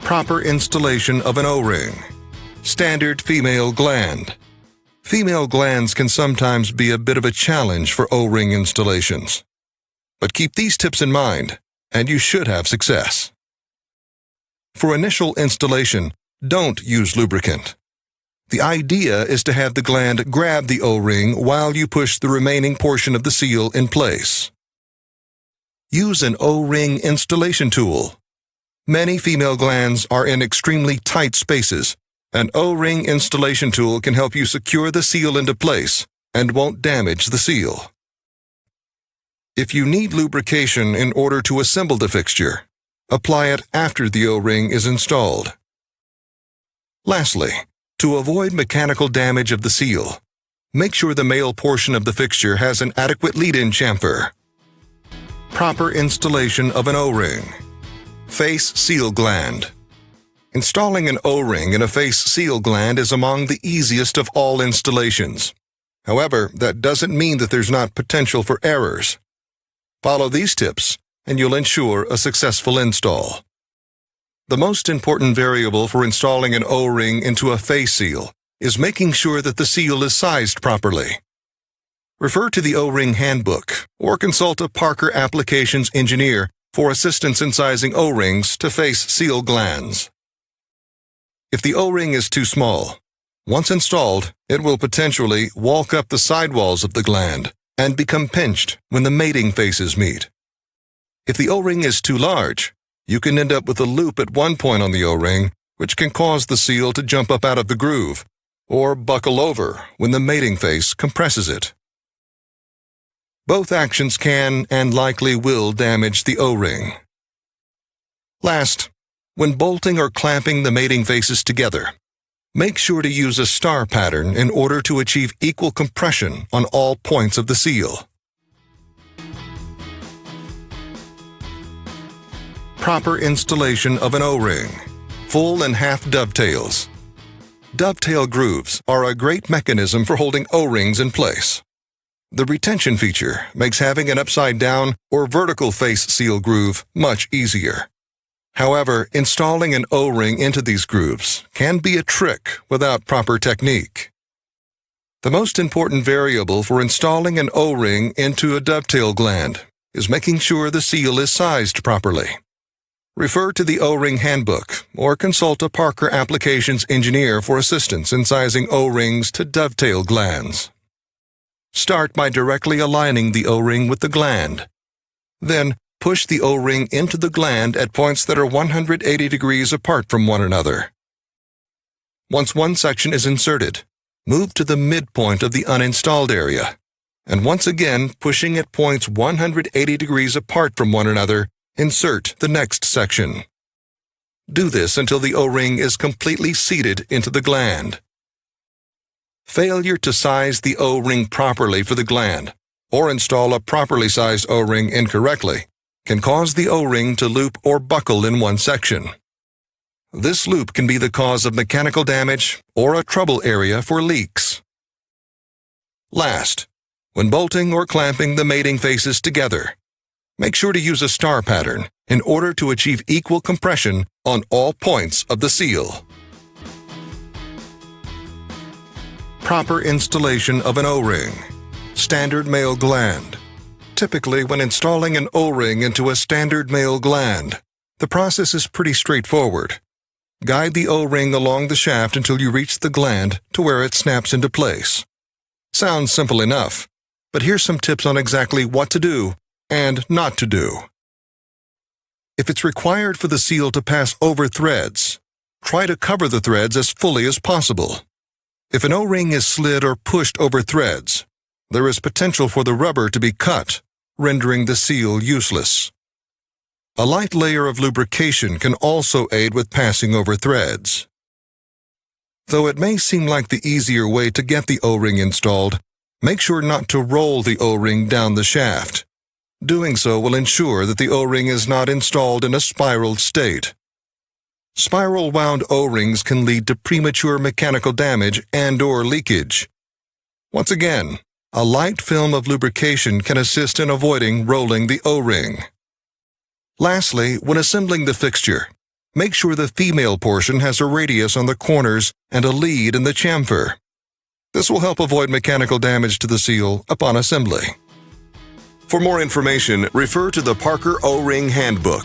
Proper installation of an O-ring. Standard female gland. Female glands can sometimes be a bit of a challenge for O-ring installations. But keep these tips in mind, and you should have success. For initial installation, don't use lubricant. The idea is to have the gland grab the O-ring while you push the remaining portion of the seal in place. Use an O-ring installation tool. Many female glands are in extremely tight spaces. An O-ring installation tool can help you secure the seal into place and won't damage the seal. If you need lubrication in order to assemble the fixture, apply it after the O-ring is installed. Lastly, to avoid mechanical damage of the seal, make sure the male portion of the fixture has an adequate lead-in chamfer. Proper installation of an O-ring. Face seal gland. Installing an O-ring in a face seal gland is among the easiest of all installations. However, that doesn't mean that there's not potential for errors. Follow these tips, and you'll ensure a successful install. The most important variable for installing an O-ring into a face seal is making sure that the seal is sized properly. Refer to the O-ring handbook or consult a Parker applications engineer for assistance in sizing O-rings to face seal glands. If the O-ring is too small, once installed, it will potentially walk up the sidewalls of the gland and become pinched when the mating faces meet. If the O-ring is too large, you can end up with a loop at one point on the O-ring, which can cause the seal to jump up out of the groove or buckle over when the mating face compresses it. Both actions can and likely will damage the O-ring. Last, when bolting or clamping the mating faces together, make sure to use a star pattern in order to achieve equal compression on all points of the seal. Proper installation of an O-ring. Full and half dovetails. Dovetail grooves are a great mechanism for holding O-rings in place. The retention feature makes having an upside-down or vertical face seal groove much easier. However, installing an O-ring into these grooves can be a trick without proper technique. The most important variable for installing an O-ring into a dovetail gland is making sure the seal is sized properly. Refer to the O-ring handbook or consult a Parker applications engineer for assistance in sizing O-rings to dovetail glands. Start by directly aligning the O-ring with the gland. Then, push the O-ring into the gland at points that are 180 degrees apart from one another. Once one section is inserted, move to the midpoint of the uninstalled area, and once again pushing at points 180 degrees apart from one another, insert the next section. Do this until the O-ring is completely seated into the gland. Failure to size the O-ring properly for the gland, or install a properly sized O-ring incorrectly, can cause the O-ring to loop or buckle in one section. This loop can be the cause of mechanical damage or a trouble area for leaks. Last, when bolting or clamping the mating faces together, make sure to use a star pattern in order to achieve equal compression on all points of the seal. Proper installation of an O-ring. Standard male gland. Typically, when installing an O-ring into a standard male gland, the process is pretty straightforward. Guide the O-ring along the shaft until you reach the gland to where it snaps into place. Sounds simple enough, but here's some tips on exactly what to do and not to do. If it's required for the seal to pass over threads, try to cover the threads as fully as possible. If an O-ring is slid or pushed over threads, there is potential for the rubber to be cut, rendering the seal useless. A light layer of lubrication can also aid with passing over threads. Though it may seem like the easier way to get the O-ring installed, make sure not to roll the O-ring down the shaft. Doing so will ensure that the O-ring is not installed in a spiraled state. Spiral wound O-rings can lead to premature mechanical damage and/or leakage. Once again, a light film of lubrication can assist in avoiding rolling the O-ring. Lastly, when assembling the fixture, make sure the female portion has a radius on the corners and a lead in the chamfer. This will help avoid mechanical damage to the seal upon assembly. For more information, refer to the Parker O-ring Handbook.